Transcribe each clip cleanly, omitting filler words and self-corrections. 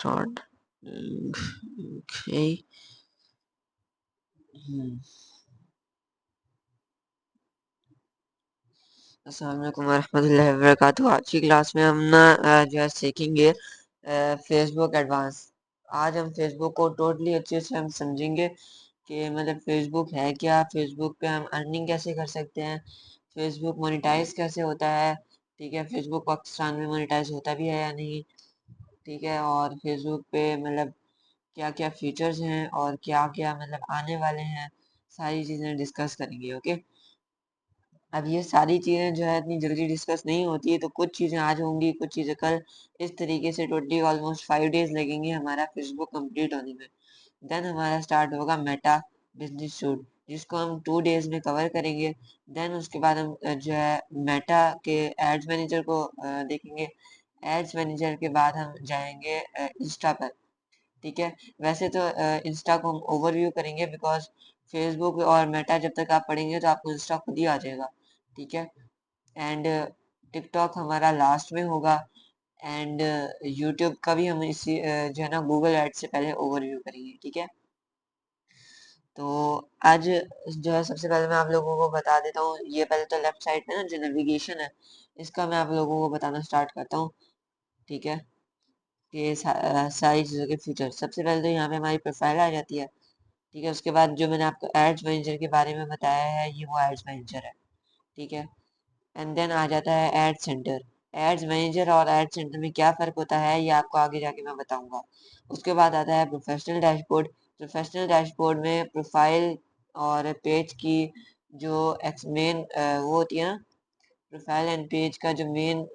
Start. Okay. अस्सलाम वालेकुम रहमतुल्लाहि व बरकातुहू। आज की क्लास में हम ना जो है सीखेंगे फेसबुक एडवांस। आज हम फेसबुक को टोटली अच्छे से हम समझेंगे कि मतलब फेसबुक है क्या, फेसबुक पे हम अर्निंग कैसे कर सकते हैं, फेसबुक मोनेटाइज कैसे होता है, ठीक है, फेसबुक पाकिस्तान में मोनेटाइज होता भी है या नहीं, ठीक है, और फेसबुक पे मतलब क्या क्या फीचर्स हैं और क्या क्या मतलब आने वाले हैं, सारी चीज़ें डिस्कस करेंगे। ओके, अब ये सारी चीज़ें जो है इतनी जल्दी डिस्कस नहीं होती है, तो कुछ चीज़ें आज होंगी, कुछ चीज़ें कल, इस तरीके से टोटली ऑलमोस्ट 5 डेज लगेंगे हमारा फेसबुक कंप्लीट होने में। देन हमारा स्टार्ट होगा मेटा बिजनेस सूट, जिसको हम 2 डेज में कवर करेंगे। देन उसके बाद हम जो है मेटा के एड्स मैनेजर को देखेंगे। एड्स मैनेजर के बाद हम जाएंगे इंस्टा पर, ठीक है। वैसे तो इंस्टा को हम ओवरव्यू करेंगे, बिकॉज फेसबुक और मेटा जब तक आप पढ़ेंगे तो आपको इंस्टा खुद ही आ जाएगा, ठीक है। एंड टिकटॉक हमारा लास्ट में होगा। एंड यूट्यूब का भी हम इसी जो है ना गूगल एड से पहले ओवरव्यू करेंगे, ठीक है। तो आज जो है सबसे पहले मैं आप लोगों को बता देता हूँ, ये पहले तो लेफ्ट साइड पे ना जो नेविगेशन है इसका मैं आप लोगों को बताना स्टार्ट करता हूँ, ठीक है। ये सारी चीज़ों के फीचर, सबसे पहले तो यहाँ पे हमारी प्रोफाइल आ जाती है, ठीक है। उसके बाद जो मैंने आपको एड्स मैनेजर के बारे में बताया है, ये वो एड्स मैनेजर है, ठीक है। एंड देन आ जाता है एड सेंटर। एड्स मैनेजर और एड सेंटर में क्या फ़र्क होता है ये आपको आगे जाके मैं बताऊंगा। उसके बाद आता है प्रोफेशनल डैशबोर्ड। प्रोफेशनल डैशबोर्ड में प्रोफाइल और पेज की जो मेन वो होती है ना, प्रोफाइल एंड पेज का जो मेन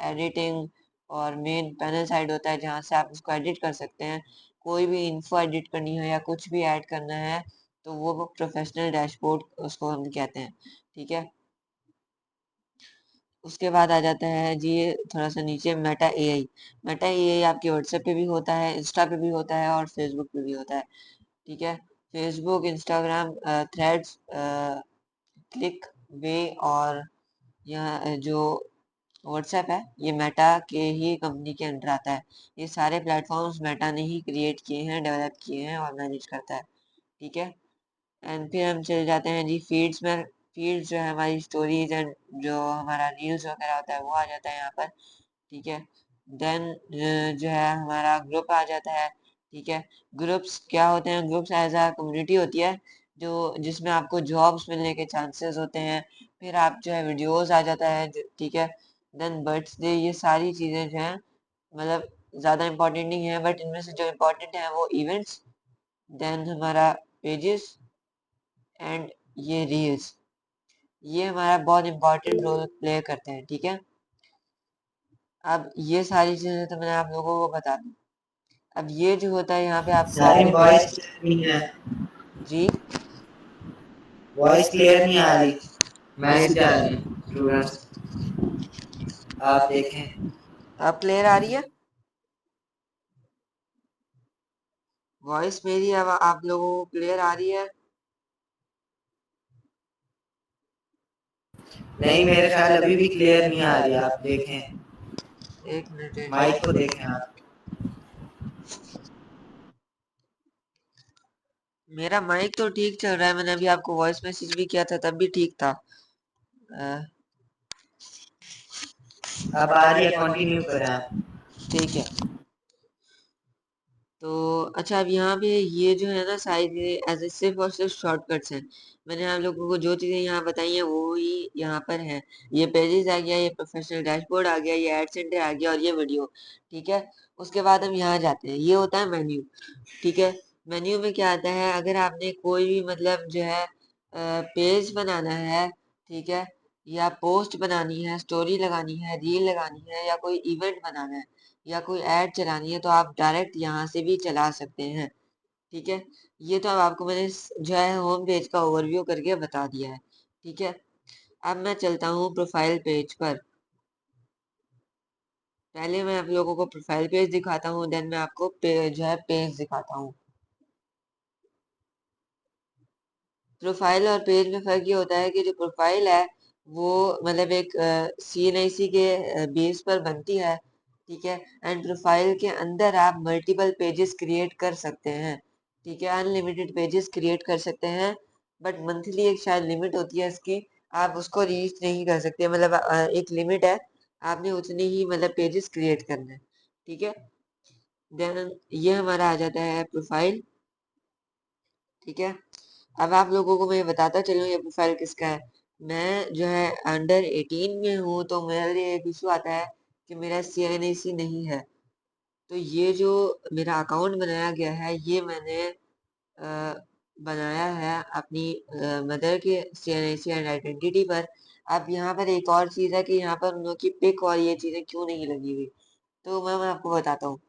एडिटिंग और मेन पैनल साइड होता है जहाँ से आप उसको एडिट कर सकते हैं। कोई भी इंफो एडिट करनी है या कुछ भी ऐड करना है तो वो प्रोफेशनल डैशबोर्ड उसको हम कहते हैं, ठीक है। उसके बाद आ जाता है जी थोड़ा सा नीचे मेटा एआई। मेटा एआई आपके व्हाट्सएप पे भी होता है, इंस्टा पे भी होता है और फेसबुक पे भी होता है, ठीक है। फेसबुक, इंस्टाग्राम, थ्रेड्स, क्लिक वे और यह जो व्हाट्सएप है ये मेटा के ही कंपनी के अंडर आता है। ये सारे प्लेटफॉर्म्स मेटा ने ही क्रिएट किए हैं, डेवलप किए हैं और मैनेज करता है, ठीक है। एंड फिर हम चले जाते हैं जी फीड्स में। फीड्स जो है हमारी स्टोरीज एंड जो हमारा न्यूज़ वगैरह होता है वो आ जाता है यहाँ पर, ठीक है। देन जो है हमारा ग्रुप आ जाता है, ठीक है। ग्रुप्स क्या होते हैं, ग्रुप्स एज अ कम्युनिटी होती है जो जिसमें आपको जॉब्स मिलने के चांसेस होते हैं। फिर आप जो है वीडियोस आ जाता है ठीक है। देन बर्थडे, ये सारी चीज़ें जो हैं मतलब ज़्यादा इम्पोर्टेंट नहीं है, बट इनमें से जो इम्पोर्टेंट है वो इवेंट्स, देन हमारा पेजेस एंड ये रील्स, ये हमारा बहुत इम्पोर्टेंट रोल प्ले करते हैं, ठीक है। अब ये सारी चीज़ें तो मैंने आप लोगों को बता दी। अब ये जो होता है यहाँ पे आपको सारी अपने वॉइस क्लियर नहीं है, जी वॉइस क्लियर नहीं आ रही, एक मैसेज आ रहे हैं स्टूडेंट्स, आप देखें। अब क्लियर आ रही है वॉइस मेरी, अब आप लोगों को क्लियर आ रही है? नहीं, मेरे ख्याल अभी भी क्लियर नहीं आ रही, आप देखें, एक मिनट माइक को देखें आप। मेरा माइक तो ठीक चल रहा है, मैंने अभी आपको वॉइस मैसेज भी किया था तब भी ठीक था। अब आ रही है, कंटिन्यू करें आप। ठीक है। तो अच्छा, अब यहाँ पे ये जो है ना सारी चीज़ें ऐसे सिर्फ और सिर्फ शॉर्टकट्स हैं। मैंने आप लोगों को जो चीज़ें यहाँ बताई हैं वो ही यहाँ पर हैं। ये पेजेस आ गया, ये प्रोफेशनल डैशबोर्ड आ गया, ये एड सेंटर आ गया और ये वीडियो, ठीक है। उसके बाद हम यहाँ जाते हैं, ये होता है मेन्यू, ठीक है। मेन्यू में क्या आता है, अगर आपने कोई भी मतलब जो है पेज बनाना है, ठीक है, या पोस्ट बनानी है, स्टोरी लगानी है, रील लगानी है या कोई इवेंट बनाना है या कोई ऐड चलानी है तो आप डायरेक्ट यहाँ से भी चला सकते हैं, ठीक है। ये तो अब आपको मैंने जो है होम पेज का ओवरव्यू करके बता दिया है, ठीक है। अब मैं चलता हूँ प्रोफाइल पेज पर। पहले मैं आप लोगों को प्रोफाइल पेज दिखाता हूँ, देन मैं आपको जो है पेज दिखाता हूँ। प्रोफाइल और पेज में फ़र्क ये होता है कि जो प्रोफाइल है वो मतलब एक CNIC के बेस पर बनती है, ठीक है। एंड प्रोफाइल के अंदर आप मल्टीपल पेजेस क्रिएट कर सकते हैं, ठीक है, अनलिमिटेड पेजेस क्रिएट कर सकते हैं, बट मंथली एक शायद लिमिट होती है इसकी, आप उसको रीच नहीं कर सकते, मतलब एक लिमिट है, आपने उतने ही मतलब पेजेस क्रिएट करने हैं, ठीक है। देन ये हमारा आ जाता है प्रोफाइल, ठीक है। अब आप लोगों को मैं बताता चलूँ ये प्रोफाइल किसका है। मैं जो है अंडर 18 में हूँ, तो मेरे लिए एक इशू आता है कि मेरा CNAC नहीं है। तो ये जो मेरा अकाउंट बनाया गया है, ये मैंने बनाया है अपनी मदर के CNAC एंड आइडेंटिटी पर। अब यहाँ पर एक और चीज़ है कि यहाँ पर उन लोग की पिक और ये चीज़ें क्यों नहीं लगी हुई, तो मैं आपको बताता हूँ।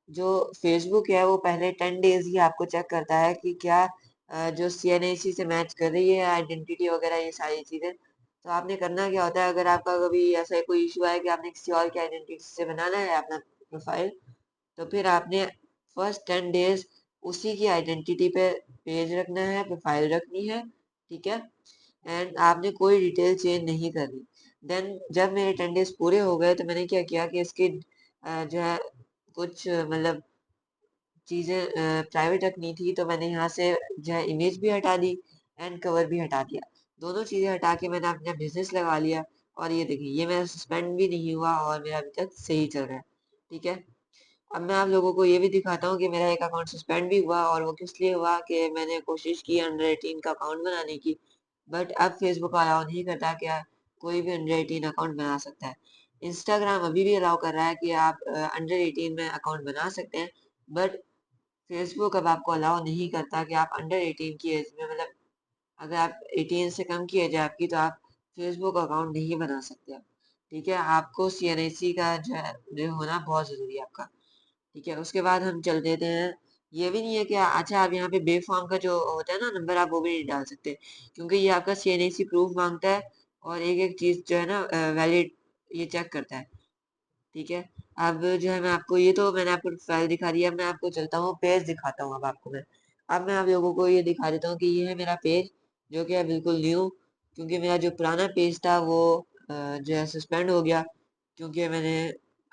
जो फेसबुक है वो पहले 10 डेज ही आपको चेक करता है कि क्या जो CNAC से मैच कर रही है आइडेंटिटी वगैरह ये सारी चीज़ें। तो आपने करना क्या होता है, अगर आपका कभी ऐसा कोई इशू आए कि आपने किसी और की आइडेंटिटी से बनाना है अपना प्रोफाइल, तो फिर आपने फर्स्ट 10 डेज उसी की आइडेंटिटी पे पेज रखना है, प्रोफाइल रखनी है, ठीक है। एंड आपने कोई डिटेल चेंज नहीं करनी। देन जब मेरे 10 डेज पूरे हो गए, तो मैंने क्या किया कि इसकी जो है कुछ मतलब चीज़ें प्राइवेट रखनी थी, तो मैंने यहाँ से जो है इमेज भी हटा दी एंड कवर भी हटा दिया। दोनों चीज़ें हटा के मैंने अपना बिजनेस लगा लिया, और ये देखिए ये मेरा सस्पेंड भी नहीं हुआ और मेरा अभी तक सही चल रहा है, ठीक है। अब मैं आप लोगों को ये भी दिखाता हूँ कि मेरा एक अकाउंट सस्पेंड भी हुआ, और वो किस लिए हुआ कि मैंने कोशिश की अंडर 18 का अकाउंट बनाने की, बट अब फेसबुक अलाउ नहीं करता कि कोई भी अंडर 18 अकाउंट बना सकता है। इंस्टाग्राम अभी भी अलाउ कर रहा है कि आप अंडर 18 में अकाउंट बना सकते हैं, बट फेसबुक अब आपको अलाउ नहीं करता कि आप अंडर 18 की एज में, मतलब अगर आप 18 से कम की एज है आपकी, तो आप फेसबुक अकाउंट नहीं बना सकते आप, ठीक है। आपको CNAC का जो होना बहुत ज़रूरी है आपका, ठीक है। उसके बाद हम चल देते हैं। ये भी नहीं है कि अच्छा आप यहाँ पे बे फॉर्म का जो होता है ना नंबर, आप वो भी नहीं डाल सकते, क्योंकि ये आपका CNAC प्रूफ मांगता है, और एक एक चीज़ जो है ना वैलिड ये चेक करता है, ठीक है। अब जो है मैं आपको, ये तो मैंने आपको फाइल दिखा दी है, मैं आपको चलता हूँ पेज दिखाता हूँ अब आपको मैं। अब मैं आप लोगों को ये दिखा देता हूँ कि ये है मेरा पेज, जो कि है बिल्कुल न्यू, क्योंकि मेरा जो पुराना पेज था वो जो है सस्पेंड हो गया, क्योंकि मैंने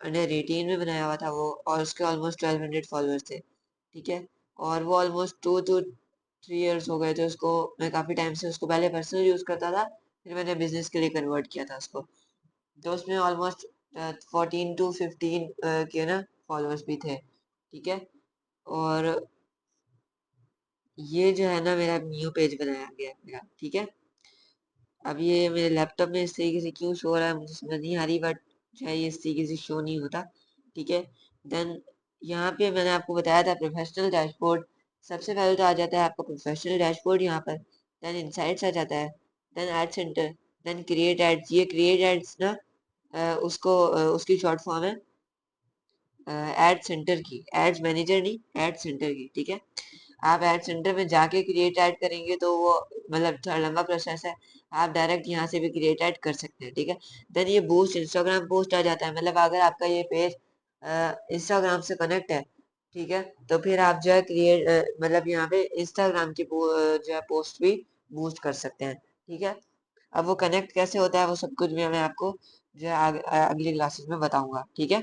अंडर 18 में बनाया हुआ था वो, और उसके ऑलमोस्ट 1200 फॉलोअर्स थे, ठीक है। और वो ऑलमोस्ट 2 to 3 years हो गए थे उसको, मैं काफ़ी टाइम से उसको पहले पर्सनल यूज़ करता था, फिर मैंने बिजनेस के लिए कन्वर्ट किया था उसको। तो उसमें ऑलमोस्ट 14 to 15 के ना फॉलोअर्स भी थे, ठीक है। और ये जो है ना मेरा न्यू पेज बनाया गया है मेरा, ठीक है। अब ये मेरे लैपटॉप में इस तरीके से क्यों शो हो रहा है मुझे समझ नहीं आ रही, बट जो है ये इस तरीके से शो नहीं होता, ठीक है। देन यहाँ पे मैंने आपको बताया था प्रोफेशनल डैशबोर्ड, सबसे पहले तो आ जाता है आपका प्रोफेशनल डैशबोर्ड यहाँ पर। देन इनसाइट्स आ जाता है, then ad centre, then create ads. ये क्रिएट एड्स ना उसकी शॉर्ट फॉर्म है एड सेंटर की, एड्स मैनेजर नहीं, एड सेंटर की, ठीक है। आप एड सेंटर में जाके क्रिएट ऐड करेंगे तो वो मतलब थोड़ा लंबा प्रोसेस है, आप डायरेक्ट यहाँ से भी क्रिएट ऐड कर सकते हैं, ठीक है। देन ये बूस्ट इंस्टाग्राम पोस्ट आ जाता है, मतलब अगर आपका ये पेज इंस्टाग्राम से कनेक्ट है, ठीक है, तो फिर आप जो है क्रिएट मतलब यहाँ पे इंस्टाग्राम की जो है पोस्ट भी बूस्ट कर सकते हैं, ठीक है। अब वो कनेक्ट कैसे होता है वो सब कुछ भी मैं आपको जो है अगली क्लासेस में बताऊंगा, ठीक है।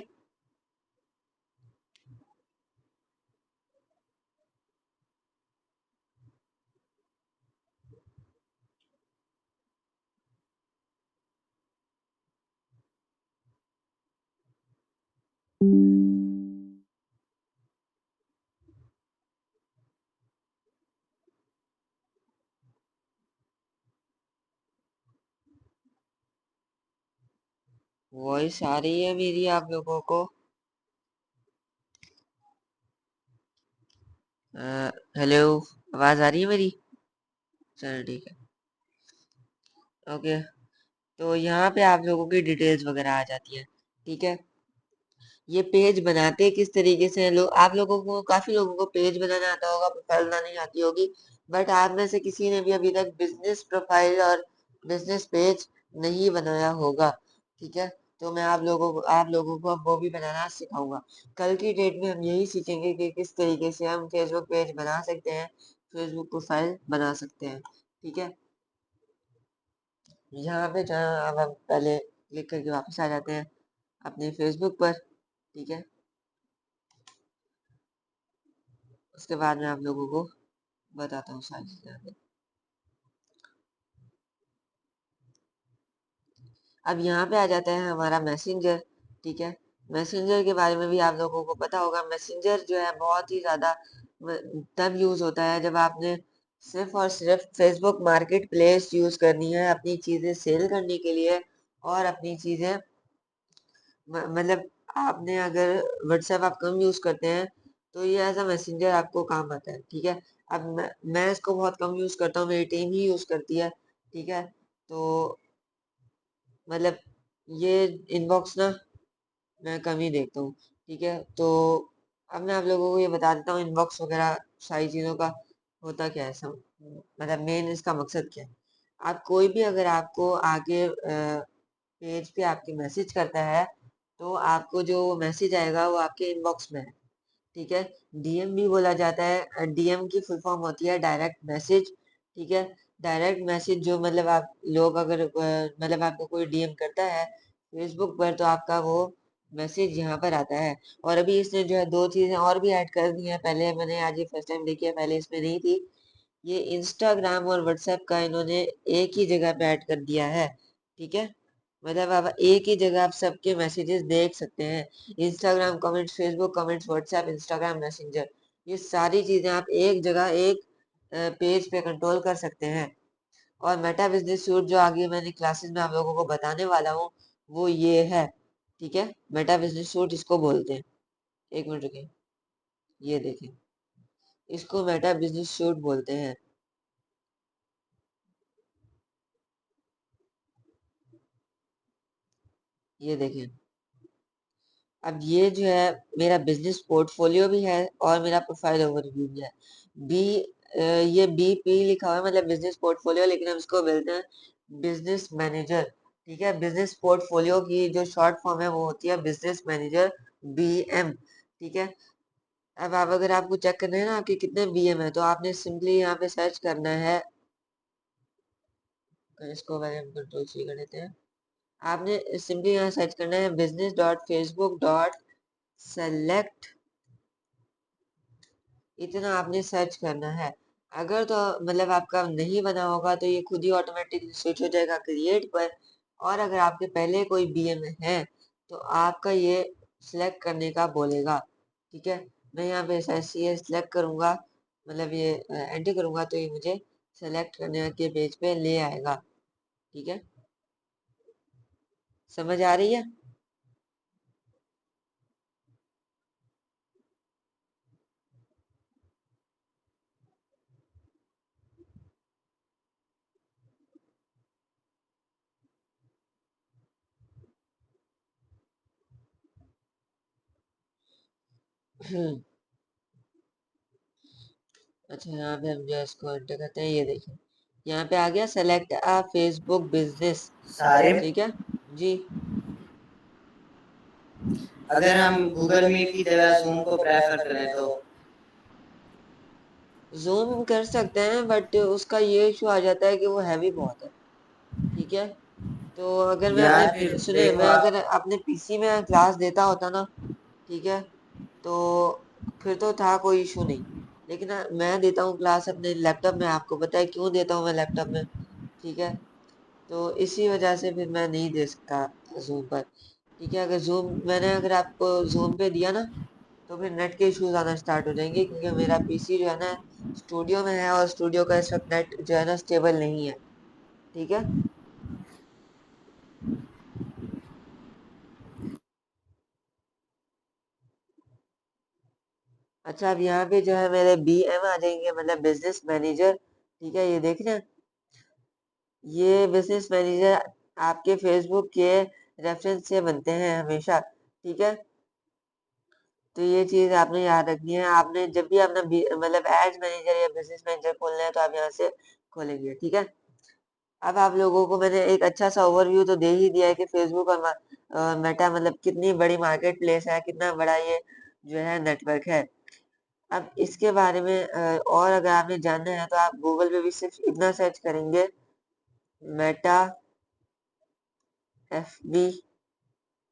वॉइस आ रही है मेरी आप लोगों को? हेलो, आवाज आ रही है मेरी? चलो ठीक है, ओके। तो यहाँ पे आप लोगों की डिटेल्स वगैरह आ जाती है, ठीक है। ये पेज बनाते किस तरीके से हैं लोग, आप लोगों को, काफी लोगों को पेज बनाना आता होगा, प्रोफाइल बनानी आती होगी, बट आप में से किसी ने भी अभी तक बिजनेस प्रोफाइल और बिजनेस पेज नहीं बनाया होगा, ठीक है। तो मैं आप लोगों को अब वो भी बनाना सिखाऊंगा। कल की डेट में हम यही सीखेंगे कि किस तरीके से हम फेसबुक पेज बना सकते हैं, फेसबुक प्रोफाइल बना सकते हैं, ठीक है। यहाँ पे जहाँ अब हम पहले क्लिक करके वापस आ जाते हैं अपने फेसबुक पर, ठीक है। उसके बाद मैं आप लोगों को बताता हूँ सारी चीजें आगे। अब यहाँ पे आ जाता है हमारा मैसेंजर। ठीक है, मैसेंजर के बारे में भी आप लोगों को पता होगा। मैसेंजर जो है बहुत ही ज्यादा तब यूज होता है जब आपने सिर्फ और सिर्फ फेसबुक मार्केट प्लेस यूज करनी है अपनी चीजें सेल करने के लिए, और अपनी चीजें मतलब आपने अगर व्हाट्सएप आप कम यूज करते हैं तो ये एज अ मैसेंजर आपको काम आता है। ठीक है, अब मैं इसको बहुत कम यूज करता हूँ, मेरी टीम ही यूज करती है। ठीक है, तो मतलब ये इनबॉक्स ना मैं कम ही देखता हूँ। ठीक है, तो अब मैं आप लोगों को ये बता देता हूँ इनबॉक्स वगैरह सारी चीज़ों का होता क्या है, सब मतलब मेन इसका मकसद क्या है। आप कोई भी अगर आपको आगे पेज पे आपके मैसेज करता है तो आपको जो मैसेज आएगा वो आपके इनबॉक्स में है। ठीक है, डीएम भी बोला जाता है। डीएम की फुल फॉर्म होती है डायरेक्ट मैसेज। ठीक है, डायरेक्ट मैसेज जो मतलब आप लोग अगर मतलब आपको कोई डीएम करता है फेसबुक पर तो आपका वो मैसेज यहाँ पर आता है। और अभी इसने जो है दो चीजें और भी ऐड कर दी हैं, पहले मैंने आज ये फर्स्ट टाइम देखी है, पहले इसमें नहीं थी। ये इंस्टाग्राम और व्हाट्सएप का इन्होंने एक ही जगह पे ऐड कर दिया है। ठीक है, मतलब अब एक ही जगह आप सबके मैसेजेस देख सकते हैं। Instagram comments, Facebook comments, WhatsApp, Instagram messenger, ये सारी चीजें आप एक जगह एक पेज पे कंट्रोल कर सकते हैं। और मेटा बिजनेस सूट जो आगे मैंने क्लासेस में आप लोगों को बताने वाला हूँ वो ये है। ठीक है, मेटा बिजनेस सूट इसको बोलते हैं। एक मिनट रुकिए, ये देखें, इसको मेटा बिजनेस सूट बोलते हैं। ये देखें, अब ये जो है मेरा बिजनेस पोर्टफोलियो भी है और मेरा प्रोफाइल ओवरव्यू भी है। बी ये बीपी लिखा हुआ है मतलब बिजनेस पोर्टफोलियो, लेकिन हम इसको बोलते हैं बिजनेस मैनेजर। ठीक है, बिजनेस पोर्टफोलियो की जो शॉर्ट फॉर्म है वो होती है बिजनेस मैनेजर, बीएम। ठीक है, अब आप अगर आपको चेक करना है ना आपके कितने बीएम है तो आपने सिंपली यहाँ पे सर्च करना है। इसको पहले हम कंट्रोल सी कर देते हैं। आपने सिंपली यहाँ सर्च करना है business.facebook.select, इतना आपने सर्च करना है। अगर तो मतलब आपका नहीं बना होगा तो ये खुद ही ऑटोमेटिकली स्विच हो जाएगा क्रिएट पर। और अगर आपके पहले कोई बीएम है तो आपका ये सिलेक्ट करने का बोलेगा। ठीक है, मैं यहाँ पे SSCA सिलेक्ट करूंगा, मतलब ये एंटर करूंगा तो ये मुझे सेलेक्ट करने के पेज पे ले आएगा। ठीक है, समझ आ रही है? अच्छा, यहाँ पे हम जो है इसको एंटर करते हैं, ये देखिए यहाँ पे आ गया सेलेक्ट अ फेसबुक बिजनेस। सारे ठीक है जी। अगर हम गूगल मीट की जगह जूम को प्रेफर करें तो जूम कर सकते हैं बट उसका ये इशू आ जाता है कि वो हैवी बहुत है। ठीक है, तो अगर मैं यार फिर अपने सुने, देखो मैं आप। अगर अपने पीसी में क्लास देता होता ना, ठीक है, तो फिर तो था कोई इशू नहीं। लेकिन मैं देता हूँ क्लास अपने लैपटॉप में, आपको पता है क्यों देता हूँ मैं लैपटॉप में। ठीक है, तो इसी वजह से फिर मैं नहीं दे सकता जूम पर। ठीक है, अगर जूम मैंने अगर आपको जूम पे दिया ना तो फिर नेट के इश्यूज आना स्टार्ट हो जाएंगे, क्योंकि मेरा पीसी जो है ना स्टूडियो में है और स्टूडियो का इस वक्त नेट जो है ना स्टेबल नहीं है। ठीक है, अच्छा अब यहाँ पे जो है मेरे बीएम आ जाएंगे, मतलब बिजनेस मैनेजर। ठीक है, ये देख रहे हैं, ये बिजनेस मैनेजर आपके फेसबुक के रेफरेंस से बनते हैं हमेशा। ठीक है, तो ये चीज आपने याद रखनी है। आपने जब भी अपना मतलब एड्स मैनेजर या बिजनेस मैनेजर खोलना है तो आप यहाँ से खोलेंगे। ठीक है, अब आप लोगों को मैंने एक अच्छा सा ओवरव्यू तो दे ही दिया है कि फेसबुक और मेटा मतलब कितनी बड़ी मार्केट प्लेस है, कितना बड़ा ये जो है नेटवर्क है। अब इसके बारे में और अगर आपने जानना है तो आप गूगल पे भी सिर्फ इतना सर्च करेंगे, मेटा FB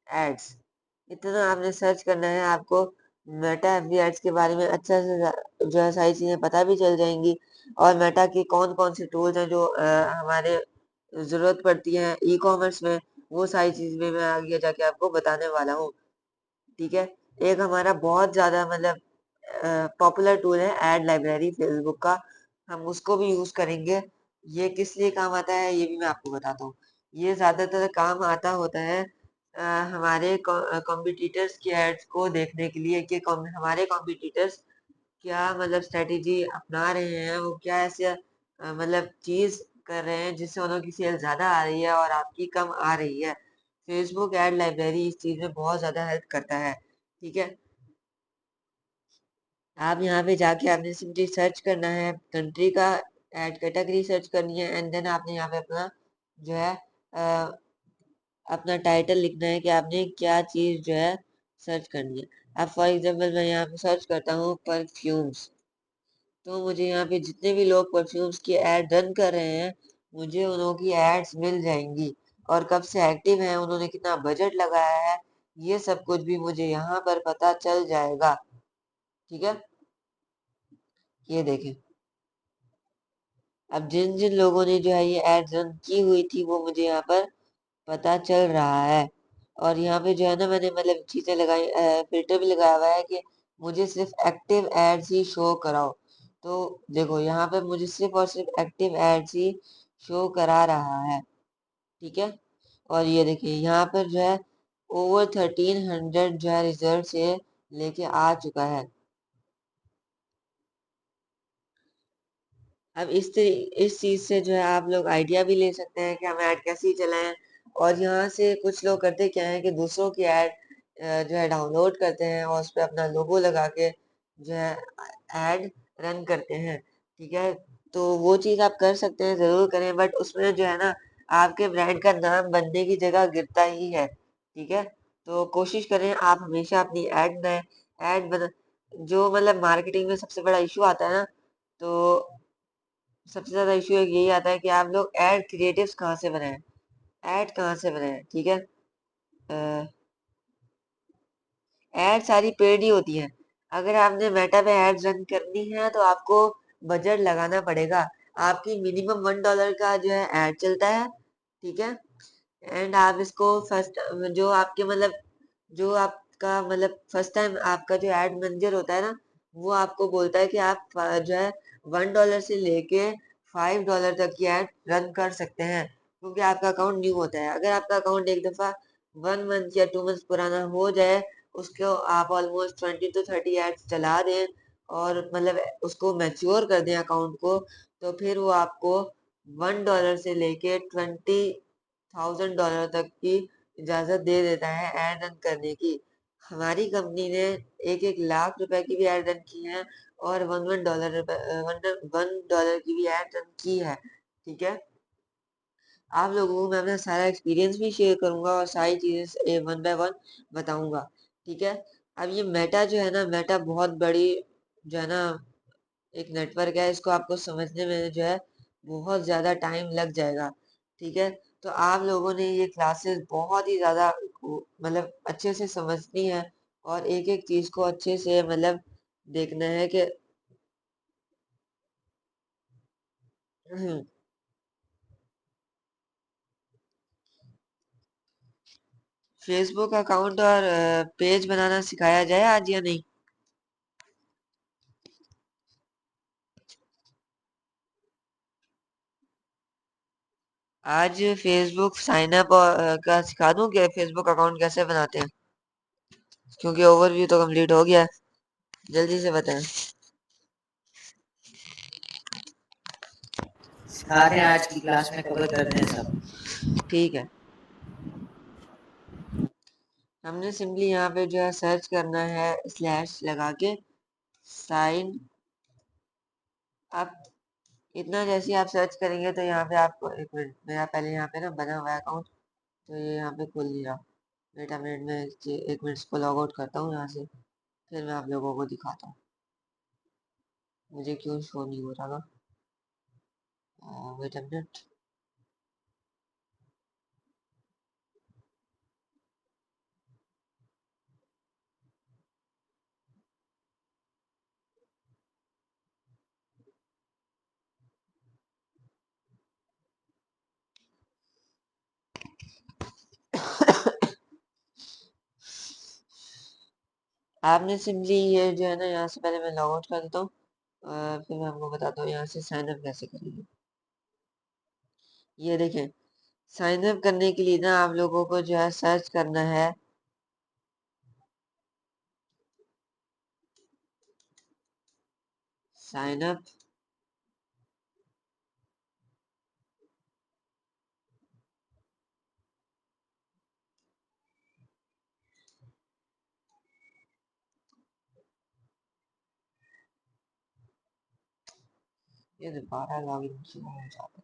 एड्स, इतना आपने सर्च करना है, आपको मेटा एफबी एड्स के बारे में अच्छा से जो है सारी चीजें पता भी चल जाएंगी, और मेटा की कौन कौन सी टूल्स हैं जो हमारे जरूरत पड़ती है ई कॉमर्स में, वो सारी चीज में मैं आगे जाके आपको बताने वाला हूँ। ठीक है। एक हमारा बहुत ज्यादा मतलब पॉपुलर टूल है एड लाइब्रेरी फेसबुक का, हम उसको भी यूज करेंगे। ये किस लिए काम आता है ये भी मैं आपको बताता हूँ। ये ज्यादातर काम आता होता है हमारे कॉम्पिटिटर्स की एड्स को देखने के लिए कि हमारे कॉम्पिटिटर्स क्या मतलब स्ट्रेटेजी अपना रहे हैं, वो क्या ऐसे मतलब चीज कर रहे हैं जिससे उन्होंने की सेल ज्यादा आ रही है और आपकी कम आ रही है। फेसबुक एड लाइब्रेरी इस चीज में बहुत ज्यादा हेल्प करता है। ठीक है। आप यहाँ पे जाके आपने सिंपली सर्च करना है कंट्री का, एड कैटेगरी सर्च करनी है, एंड देन आपने यहाँ पे अपना जो है अपना टाइटल लिखना है कि आपने क्या चीज जो है सर्च करनी है। अब फॉर एग्जांपल मैं यहाँ पे सर्च करता हूँ परफ्यूम्स, तो मुझे यहाँ पे जितने भी लोग परफ्यूम्स की एड रन कर रहे हैं, मुझे उन्हों की एड्स मिल जाएंगी, और कब से एक्टिव हैं, उन्होंने कितना बजट लगाया है, ये सब कुछ भी मुझे यहाँ पर पता चल जाएगा। ठीक है। ये देखें, अब जिन जिन लोगों ने जो है ये एड रन की हुई थी वो मुझे यहाँ पर पता चल रहा है। और यहाँ पे जो है ना मैंने मतलब चीजें लगाई, फिल्टर भी लगाया हुआ है कि मुझे सिर्फ एक्टिव एड्स ही शो कराओ। तो देखो यहाँ पे मुझे सिर्फ और सिर्फ एक्टिव एड्स ही शो करा रहा है। ठीक है। और ये देखिए यहाँ पर जो है ओवर 1300 जो है रिजल्ट से लेके आ चुका है। अब इस चीज से जो है आप लोग आइडिया भी ले सकते हैं कि हम ऐड कैसे ही चलाएं। और यहाँ से कुछ लोग करते क्या है कि दूसरों की ऐड जो है डाउनलोड करते हैं और उस पर अपना लोगो लगा के जो है ऐड रन करते हैं। ठीक है। तो वो चीज आप कर सकते हैं, जरूर करें, बट उसमें जो है ना आपके ब्रांड का नाम बनने की जगह गिरता ही है। ठीक है। तो कोशिश करें आप हमेशा अपनी ऐड में ऐड बना, जो मतलब मार्केटिंग में सबसे बड़ा इशू आता है ना, तो सबसे ज्यादा इशू यही आता है कि आप लोग एड क्रिएटिव्स कहाँ से बनाएं, ऐड कहाँ से बनाएं। ठीक है। ऐड सारी पेड ही होती है। अगर आपने मेटा पे एड्स रन करनी है तो आपको बजट लगाना पड़ेगा। आपकी मिनिमम $1 का जो है ऐड चलता है। ठीक है। एंड आप इसको फर्स्ट जो आपके मतलब जो आपका मतलब फर्स्ट टाइम आपका जो एड मैनेजर होता है ना, वो आपको बोलता है कि आप जो है $1 से लेके $5 तक की एड रन कर सकते हैं, क्योंकि आपका अकाउंट न्यू होता है। अगर आपका अकाउंट एक दफा 1 मंथ या 2 मंथ पुराना हो जाए, उसको आप ऑलमोस्ट 20 to 30 एड्स चला दें और मतलब उसको मैच्योर कर दें अकाउंट को, तो फिर वो आपको $1 से लेके $20,000 तक की इजाजत दे देता है ऐड रन करने की। हमारी कंपनी ने 1-1 लाख रुपए की भी ऐड रन की है, और $1 की भी ऐड रन की है। ठीक है। आप लोगों को मैं अपना सारा एक्सपीरियंस भी शेयर करूंगा और सारी चीजें वन बाय वन बताऊंगा। ठीक है। अब ये मेटा जो है ना, मेटा बहुत बड़ी जो है ना एक नेटवर्क है, इसको आपको समझने में जो है बहुत ज्यादा टाइम लग जाएगा। ठीक है। तो आप लोगों ने ये क्लासेस बहुत ही ज्यादा मतलब अच्छे से समझनी है, और एक एक चीज को अच्छे से मतलब देखना है कि फेसबुक अकाउंट और पेज बनाना सिखाया जाए आज या नहीं। आज फेसबुक साइन अप का सिखा दूं कि फेसबुक अकाउंट कैसे बनाते हैं, क्योंकि ओवरव्यू तो कंप्लीट हो गया है। जल्दी से बताएं। सिखा रहे हैं, आज की क्लास में कवर कर रहे हैं सब। ठीक है। हमने सिंपली यहाँ पे जो है सर्च करना है स्लैश लगा के साइन अप। इतना जैसे ही आप सर्च करेंगे तो यहाँ पे आपको एक मिनट, मेरा पहले यहाँ पे ना बना हुआ है अकाउंट, तो ये यहाँ पे खुल नहीं रहा। वेट अ मिनट में एक मिनट इसको लॉग आउट करता हूँ यहाँ से, फिर मैं आप लोगों को दिखाता हूँ मुझे क्यों शो नहीं हो रहा। Wait a minute. आपने सिंपली ये जो है ना, यहाँ से पहले मैं लॉग आउट कर देता हूँ, फिर मैं आपको बताता हूँ यहाँ से साइन अप कैसे करेंगे। ये देखें, साइन अप करने के लिए ना आप लोगों को जो है सर्च करना है साइन अप। ये दोबारा लॉग इन हो जाता है,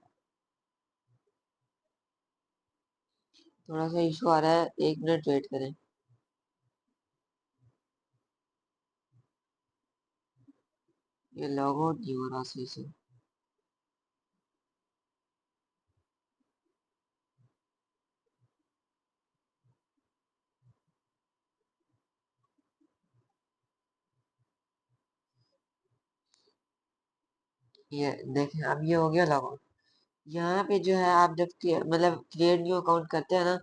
थोड़ा सा इशू आ रहा है, 1 मिनट वेट करें। ये लॉग आउट नहीं हो रहा सही से। ये देखें, अब ये हो गया लॉग आउट। यहाँ पे जो है आप जब मतलब क्रिएट न्यू अकाउंट करते हैं ना,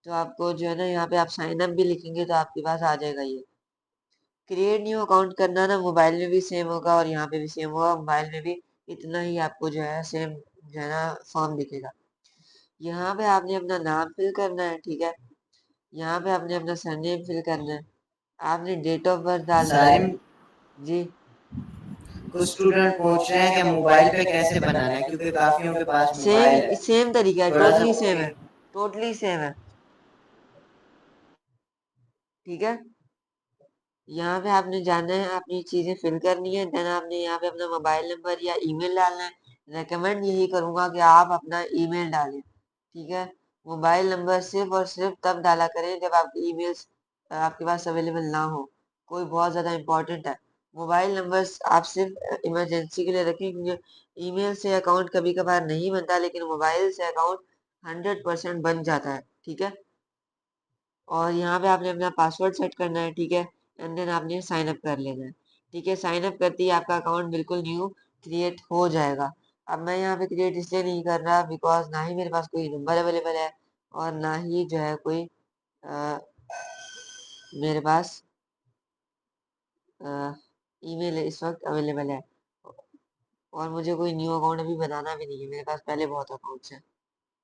तो आपको जो है ना यहाँ पे आप साइन अप भी लिखेंगे तो आपके पास आ जाएगा ये। क्रिएट न्यू अकाउंट करना ना मोबाइल में भी सेम होगा और यहाँ पे भी सेम होगा, मोबाइल में भी इतना ही आपको जो है सेम जो है ना फॉर्म दिखेगा। यहाँ पे आपने अपना नाम फिल करना है, ठीक है। यहाँ पे आपने अपना सरनेम फिल करना है, आपने डेट ऑफ बर्थ डालना है। सारिम, जी, कुछ स्टूडेंट पूछ रहे हैं कि मोबाइल पे कैसे बनाना है, क्योंकि काफियों के पास सेम मोबाइल है। सेम तरीका है, थोड़ा सा टोटली सेम है, बोलिए। टोटली सेम है, ठीक है। यहाँ पे आपने जाना है, अपनी चीजें फिल करनी है, देन आपने यहाँ पे अपना मोबाइल नंबर या ईमेल डालना है। रेकमेंड यही करूंगा कि आप अपना ईमेल डालें, ठीक है। मोबाइल नंबर सिर्फ और सिर्फ तब डाला करें जब आपकी ईमेल्स आपके पास अवेलेबल ना हो, कोई बहुत ज़्यादा इंपॉर्टेंट है। मोबाइल नंबर आप सिर्फ इमरजेंसी के लिए रखें, क्योंकि ईमेल से अकाउंट कभी कभार नहीं बनता, लेकिन मोबाइल से अकाउंट 100% बन जाता है, ठीक है। और यहाँ पे आपने अपना पासवर्ड सेट करना है, ठीक है। एंड देन आपने साइन अप कर लेना है, ठीक है। साइन अप करते ही आपका अकाउंट बिल्कुल न्यू क्रिएट हो जाएगा। अब मैं यहाँ पे क्रिएट इसलिए नहीं कर रहा बिकॉज ना ही मेरे पास कोई नंबर अवेलेबल है और ना ही जो है कोई मेरे पास ईमेल इस वक्त अवेलेबल है, और मुझे कोई न्यू अकाउंट अभी बनाना भी नहीं है, मेरे पास पहले बहुत अकाउंट्स हैं,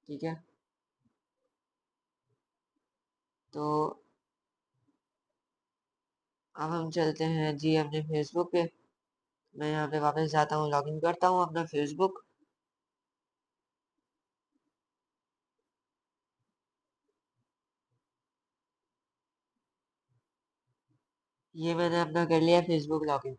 ठीक है। तो अब हम चलते हैं जी अपने फेसबुक पे। मैं यहाँ पे वापस जाता हूँ, लॉगिन करता हूँ अपना फेसबुक। ये मैंने अपना कर लिया फेसबुक लॉगिन।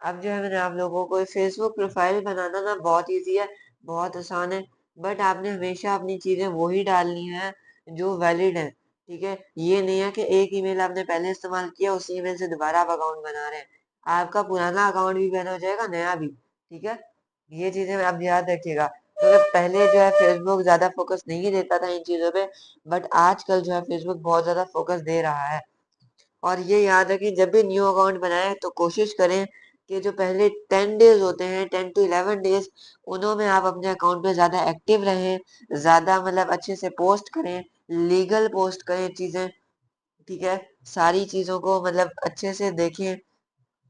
अब जो है मैंने आप लोगों को फेसबुक प्रोफाइल बनाना ना बहुत इजी है, बहुत आसान है। बट आपने हमेशा अपनी चीजें वही डालनी है जो वैलिड है, ठीक है। ये नहीं है कि एक ईमेल आपने पहले इस्तेमाल किया, उसी ईमेल से दोबारा आप अकाउंट बना रहे हैं, आपका पुराना अकाउंट भी बैन हो जाएगा, नया भी, ठीक है। ये चीजें आप याद रखिएगा, क्योंकि पहले जो है फेसबुक ज्यादा फोकस नहीं देता था इन चीजों पे, बट आजकल जो है फेसबुक बहुत ज्यादा फोकस दे रहा है। और ये याद रखें, जब भी न्यू अकाउंट बनाए तो कोशिश करें कि जो पहले 10 डेज होते हैं, 10 to 11 डेज, उन्हों में आप अपने अकाउंट पे ज़्यादा एक्टिव रहें, ज़्यादा मतलब अच्छे से पोस्ट करें, लीगल पोस्ट करें चीज़ें, ठीक है। सारी चीज़ों को मतलब अच्छे से देखें,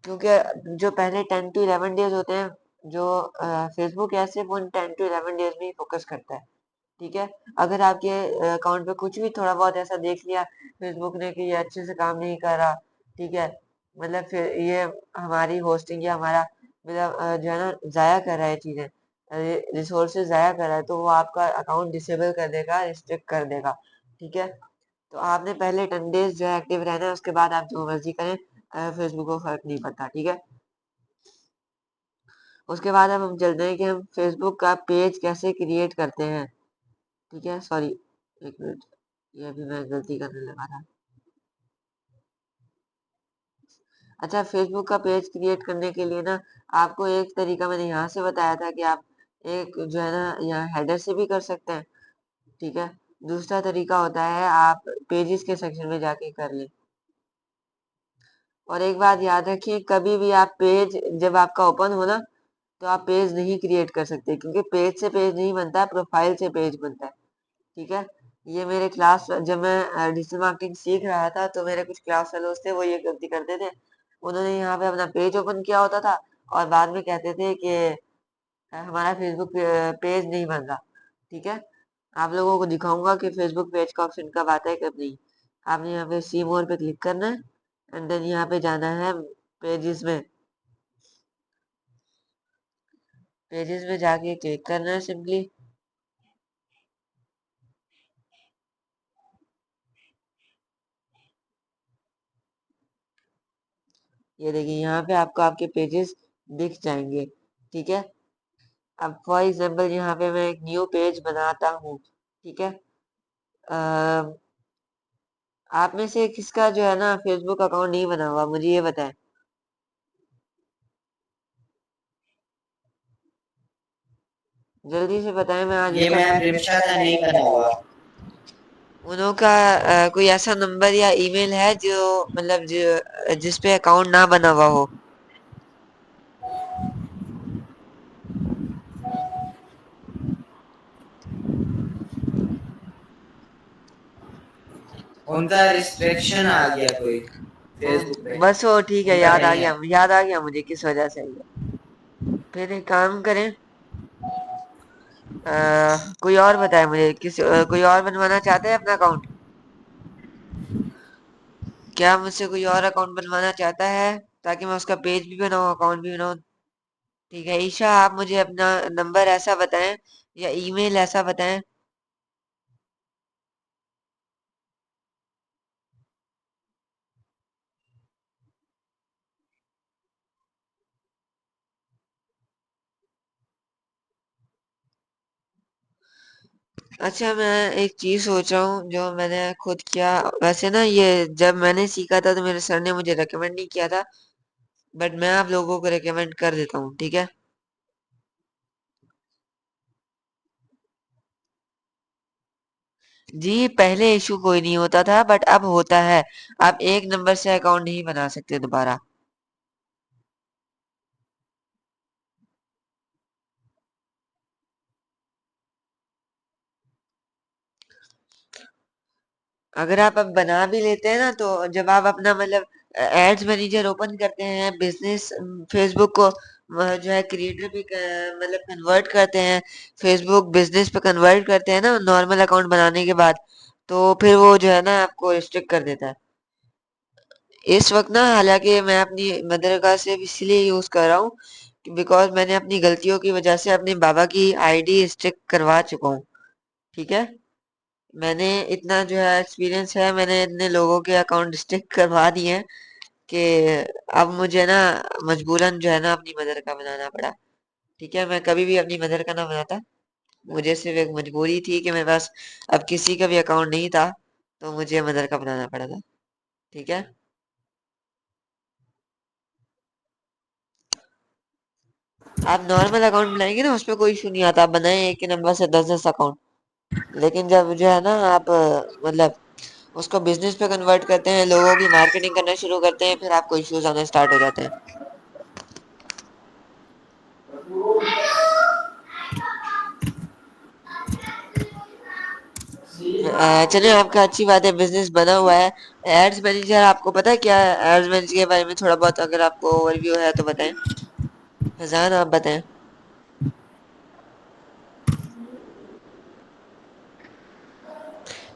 क्योंकि जो पहले 10 to 11 डेज होते हैं, जो फेसबुक है सिर्फ उन 10 to 11 डेज में ही फोकस करता है, ठीक है। अगर आपके अकाउंट पे कुछ भी थोड़ा बहुत ऐसा देख लिया फेसबुक ने कि ये अच्छे से काम नहीं कर रहा, ठीक है, मतलब फिर ये हमारी होस्टिंग या हमारा मतलब जो है ना जाया कर रहा है चीजें, रिसोर्सेज जाया कर रहा है, तो वो आपका अकाउंट डिसेबल कर देगा, रिस्ट्रिक्ट कर देगा, ठीक है। तो आपने पहले 10 डेज जो है एक्टिव रहना है, उसके बाद आप जो मर्जी करें, फेसबुक को फर्क नहीं पड़ता, ठीक है। उसके बाद अब हम चलते हैं कि हम फेसबुक का पेज कैसे क्रिएट करते हैं, ठीक है। सॉरी, 1 मिनट, ये अभी मैं गलती करने लगा था। अच्छा, फेसबुक का पेज क्रिएट करने के लिए ना आपको एक तरीका मैंने यहाँ से बताया था कि आप एक जो है ना यहाँ हेडर से भी कर सकते हैं, ठीक है। दूसरा तरीका होता है आप पेजेस के सेक्शन में जाके कर लें। और एक बात याद रखिए, कभी भी आप पेज जब आपका ओपन हो ना, तो आप पेज नहीं क्रिएट कर सकते, क्योंकि पेज से पेज नहीं बनता, प्रोफाइल से पेज बनता है, ठीक है। ये मेरे क्लास जब मैं डिजिटल मार्केटिंग सीख रहा था तो मेरे कुछ क्लास फेलोज थे, वो ये गलती करते थे। उन्होंने यहाँ पे अपना पेज ओपन किया होता था और बाद में कहते थे कि हमारा फेसबुक पेज नहीं बन रहा। ठीक है, आप लोगों को दिखाऊंगा कि फेसबुक पेज का ऑप्शन कब आता है कब नहीं। आपने यहाँ पे सी मोर पे क्लिक करना है एंड देन यहाँ पे जाना है पेजेस में। पेजेस में जाके क्लिक करना है सिंपली। ये देखिए यहाँ पे आपको आपके पेजेस दिख जाएंगे। ठीक है, अब फॉर एग्जाम्पल यहाँ पे मैं एक न्यू पेज बनाता हूँ। ठीक है, अ, आप में से किसका जो है ना फेसबुक अकाउंट नहीं बना हुआ, मुझे ये बताएं। जल्दी से बताएं, मैं आज ये इसका मैम नाम। रिमशा का नहीं बना हुआ। उन्हों का कोई ऐसा नंबर या ईमेल है जो मतलब जो जिस पे अकाउंट ना बना हुआ हो। उनका रिस्ट्रिक्शन आ गया कोई फेसबुक पे, बस वो ठीक है, उनका नहीं है। याद आ गया मुझे किस वजह से है ये। फिर एक काम करें, कोई और बताए मुझे, कोई और बनवाना चाहते हैं अपना अकाउंट। क्या मुझसे कोई और अकाउंट बनवाना चाहता है ताकि मैं उसका पेज भी बनाऊं अकाउंट भी बनाऊं। ठीक है ईशा, आप मुझे अपना नंबर ऐसा बताएं या ईमेल ऐसा बताएं। अच्छा, मैं एक चीज सोच रहा हूँ जो मैंने खुद किया। वैसे ना ये जब मैंने सीखा था तो मेरे सर ने मुझे रेकमेंड नहीं किया था, बट मैं आप लोगों को रेकमेंड कर देता हूँ। ठीक है, जी पहले इशू कोई नहीं होता था बट अब होता है। आप एक नंबर से अकाउंट नहीं बना सकते दोबारा। अगर आप अब बना भी लेते हैं ना तो जब आप अपना मतलब एड्स मैनेजर ओपन करते हैं बिजनेस फेसबुक को जो है क्रिएटर पे मतलब कन्वर्ट करते हैं, फेसबुक बिजनेस पे कन्वर्ट करते हैं ना नॉर्मल अकाउंट बनाने के बाद, तो फिर वो जो है ना आपको रिस्ट्रिक्ट कर देता है। इस वक्त ना हालांकि मैं अपनी मदर का सिर्फ इसलिए यूज कर रहा हूँ बिकॉज मैंने अपनी गलतियों की वजह से अपने बाबा की आईडी स्ट्रिक्ट करवा चुका हूँ। ठीक है, मैंने इतना जो है एक्सपीरियंस है, मैंने इतने लोगों के अकाउंट स्टिक करवा दिए हैं कि अब मुझे ना मजबूरन जो है ना अपनी मदर का बनाना पड़ा। ठीक है, मैं कभी भी अपनी मदर का ना बनाता, मुझे सिर्फ एक मजबूरी थी कि मेरे पास अब किसी का भी अकाउंट नहीं था तो मुझे मदर का बनाना पड़ा था। ठीक है, आप नॉर्मल अकाउंट बनाएंगे ना उसमें कोई इशू नहीं आता, आप बनाए एक ही नंबर से 10-10 अकाउंट। लेकिन जब जो है ना आप मतलब उसको बिजनेस पे कन्वर्ट करते हैं, लोगों की मार्केटिंग करना शुरू करते हैं, फिर आपको इश्यूज आने स्टार्ट हो जाते हैं। चलिए, आपका अच्छी बात है बिजनेस बना हुआ है। एड्स मैनेजर आपको पता है क्या है? एड्स मैनेजर के बारे में थोड़ा बहुत अगर आपको ओवरव्यू है तो बताएं। फैजान आप बताएं।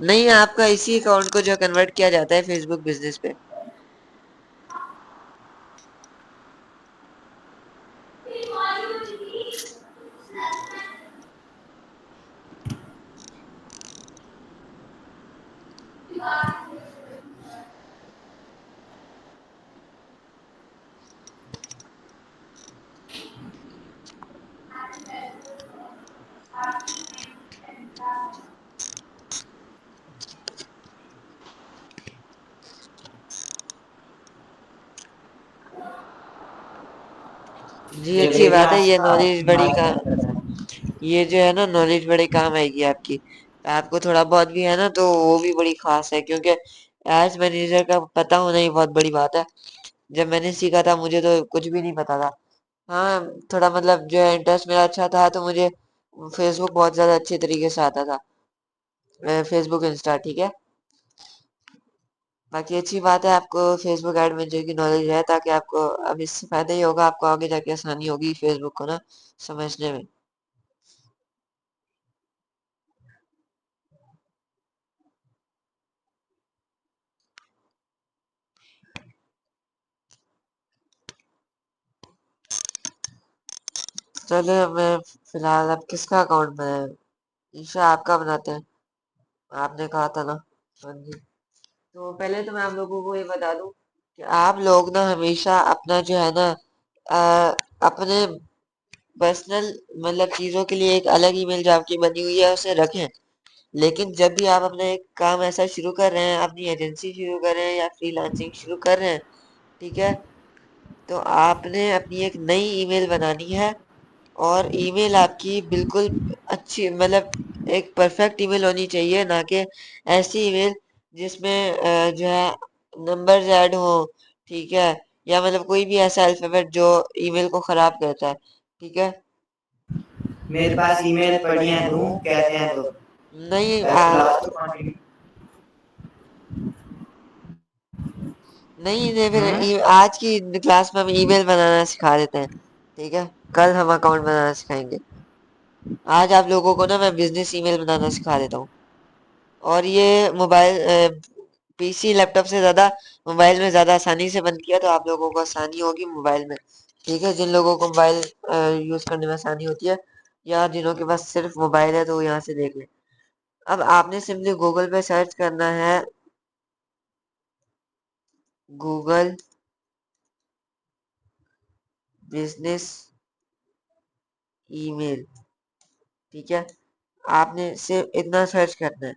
नहीं, आपका इसी अकाउंट को जो कन्वर्ट किया जाता है फेसबुक बिजनेस पे। जी ये अच्छी बेटा बात है, ये आपका नॉलेज बड़ी माइक का बंद कर दे। ये जो है ना नॉलेज बड़े काम आएगी आपकी। आपको थोड़ा बहुत भी है ना तो वो भी बड़ी खास है, क्योंकि एड्स मैनेजर का पता होना ही बहुत बड़ी बात है। जब मैंने सीखा था मुझे तो कुछ भी नहीं पता था। हाँ, थोड़ा मतलब जो है इंटरेस्ट मेरा अच्छा था तो मुझे फेसबुक बहुत ज्यादा अच्छे तरीके से आता था। फेसबुक इंस्टा, ठीक है। बाकी अच्छी बात है आपको फेसबुक ऐड मैनेजर की नॉलेज है, ताकि आपको अब इससे फायदा ही होगा, आपको आगे जाके आसानी होगी फेसबुक को ना समझने में। चलिए मैं फिलहाल अब किसका अकाउंट बनाए? ईशा आपका बनाते हैं, आपने कहा था ना। हाँ जी। तो पहले तो मैं आप लोगों को ये बता दूं कि आप लोग ना हमेशा अपना जो है ना अपने पर्सनल मतलब चीजों के लिए एक अलग ईमेल जो आपकी बनी हुई है उसे रखें। लेकिन जब भी आप अपना एक काम ऐसा शुरू कर रहे हैं, अपनी एजेंसी शुरू कर रहे हैं या फ्रीलांसिंग शुरू कर रहे हैं, ठीक है, तो आपने अपनी एक नई ईमेल बनानी है। और ईमेल आपकी बिल्कुल अच्छी मतलब एक परफेक्ट ईमेल होनी चाहिए, ना कि ऐसी ईमेल जिसमें जो है नंबर्स ऐड हो, ठीक है, या मतलब कोई भी ऐसा अल्फाबेट जो ईमेल को खराब करता है, ठीक है। मेरे पास ईमेल पड़ी है, दूं कहते हैं तो? नहीं क्लास तो कंटिन्यू। नहीं नहीं, फिर हम्म। आज की क्लास में हम ईमेल बनाना सिखा देते हैं, ठीक है। कल हम अकाउंट बनाना सिखाएंगे। आज आप लोगों को ना मैं बिजनेस ईमेल बनाना सिखा देता हूँ। और ये मोबाइल पीसी लैपटॉप से ज़्यादा मोबाइल में ज़्यादा आसानी से बन किया, तो आप लोगों को आसानी होगी मोबाइल में, ठीक है। जिन लोगों को मोबाइल यूज़ करने में आसानी होती है, या जिनों के पास सिर्फ मोबाइल है, तो वो यहाँ से देख लें। अब आपने सिंपली गूगल पे सर्च करना है, गूगल बिजनेस ईमेल, ठीक है। आपने सिर्फ इतना सर्च करना है।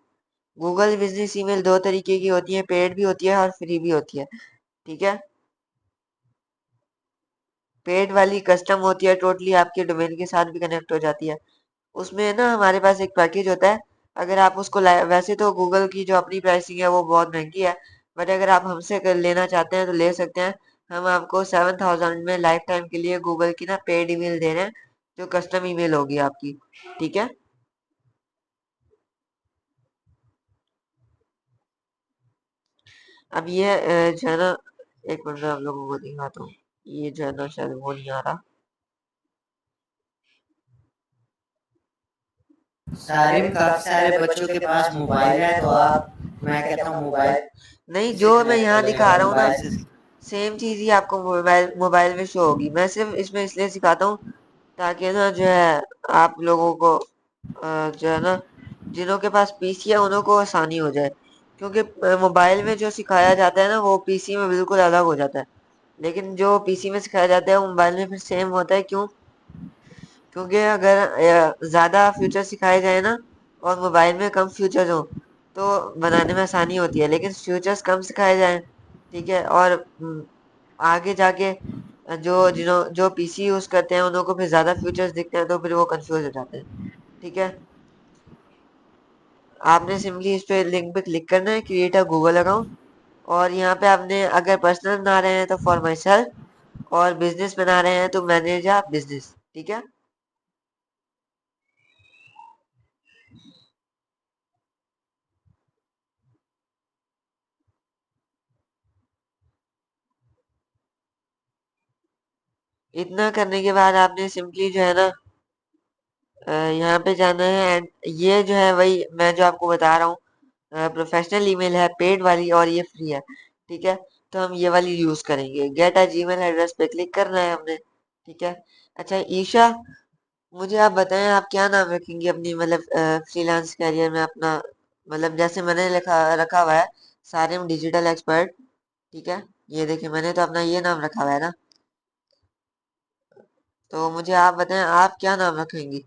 गूगल बिजनेस ईमेल दो तरीके की होती है, पेड भी होती है और फ्री भी होती है, ठीक है। पेड वाली कस्टम होती है, टोटली आपके डोमेन के साथ भी कनेक्ट हो जाती है। उसमें ना हमारे पास एक पैकेज होता है। अगर आप उसको वैसे तो गूगल की जो अपनी प्राइसिंग है वो बहुत महंगी है, बट अगर आप हमसे लेना चाहते हैं तो ले सकते हैं। हम आपको 7,000 में लाइफ टाइम के लिए गूगल की ना पेड ईमेल दे रहे हैं, जो कस्टम ईमेल होगी आपकी, ठीक है। अब ये जो है ना, एक मिनट में आप लोगों को दिखाता हूँ। ये जो है ना शायद वो नहीं आ रहा। सारे में काफी सारे बच्चों के पास मोबाइल है, तो आप, मैं कहता हूँ मोबाइल नहीं, से जो मैं कनेक्ट यहाँ करें दिखा और रहा हूँ ना, मोबाइल से सेम चीज ही आपको मोबाइल मोबाइल में शो होगी। मैं सिर्फ इसमें इसलिए सिखाता हूँ ताकि ना जो है आप लोगों को जो है ना जिनों के पास पीसी है उन्हों को आसानी हो जाए। क्योंकि मोबाइल में जो सिखाया जाता है ना वो पीसी में बिल्कुल अलग हो जाता है। लेकिन जो पीसी में सिखाया जाता है वो मोबाइल में फिर सेम होता है। क्यों? क्योंकि अगर ज्यादा फ्यूचर सिखाए जाए ना और मोबाइल में कम फ्यूचर्स हो, तो बनाने में आसानी होती है। लेकिन फ्यूचर्स कम सिखाए जाए, ठीक है, और आगे जाके जो पीसी यूज करते हैं उनको फिर ज्यादा फ्यूचर्स दिखते हैं, तो फिर वो कंफ्यूज हो जाते हैं, ठीक है। आपने सिंपली इस पे लिंक पे क्लिक करना है, क्रिएट अ गूगल अकाउंट। और यहाँ पे आपने अगर पर्सनल बना रहे हैं तो फॉर माई सेल्फ, और बिजनेस बना रहे हैं तो मैनेज अ बिजनेस, ठीक है। इतना करने के बाद आपने सिंपली जो है ना यहाँ पे जाना है। एंड ये जो है वही मैं जो आपको बता रहा हूँ, प्रोफेशनल ईमेल है, पेड वाली, और ये फ्री है, ठीक है। तो हम ये वाली यूज करेंगे। गेट अ जीमेल एड्रेस पे क्लिक करना है हमने, ठीक है। अच्छा ईशा, मुझे आप बताएं आप क्या नाम रखेंगे अपनी मतलब फ्रीलांस कैरियर में अपना? मतलब जैसे मैंने लिखा रखा हुआ है सारिम डिजिटल एक्सपर्ट, ठीक है। ये देखिए मैंने तो अपना ये नाम रखा हुआ है ना। तो मुझे आप बताएं आप क्या नाम रखेंगी?